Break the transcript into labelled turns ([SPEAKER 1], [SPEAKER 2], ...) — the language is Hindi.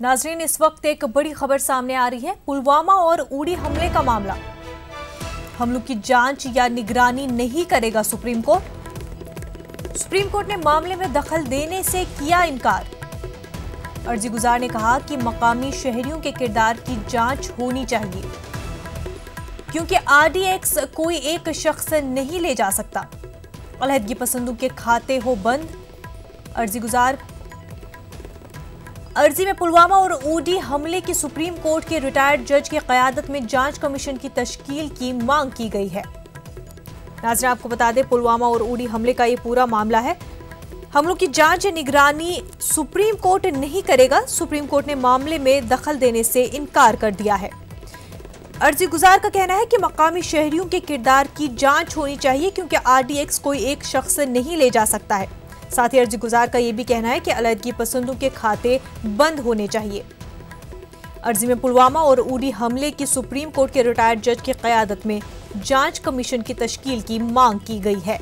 [SPEAKER 1] नाजरीन, इस वक्त एक बड़ी खबर सामने आ रही है। पुलवामा और उड़ी हमले का मामला। हमलों की जांच या निगरानी नहीं करेगा सुप्रीम कोर्ट। सुप्रीम कोर्ट ने मामले में दखल देने से किया इनकार। अर्जी गुजार ने कहा कि मकामी शहरियों के किरदार की जांच होनी चाहिए, क्योंकि RDX कोई एक शख्स नहीं ले जा सकता। अलहदगी पसंदों के खाते हो बंद। अर्जी में पुलवामा और उड़ी हमले की सुप्रीम कोर्ट के रिटायर्ड जज की क़यादत में जांच कमीशन की तश्कील की मांग की गई है। नाज़रीन, आपको बता दें, पुलवामा और उड़ी हमले का ये पूरा मामला है। हमलों की जांच या निगरानी सुप्रीम कोर्ट नहीं करेगा। सुप्रीम कोर्ट ने मामले में दखल देने से इनकार कर दिया है। अर्जी गुजार का कहना है कि मकामी शहरियों के किरदार की जांच होनी चाहिए, क्योंकि RDX कोई एक शख्स नहीं ले जा सकता है। साथ ही अर्जी गुजार का यह भी कहना है कि अलहदगी पसंदों के खाते बंद होने चाहिए। अर्जी में पुलवामा और उड़ी हमले की सुप्रीम कोर्ट के रिटायर्ड जज की क़यादत में जांच कमीशन की तश्कील की मांग की गई है।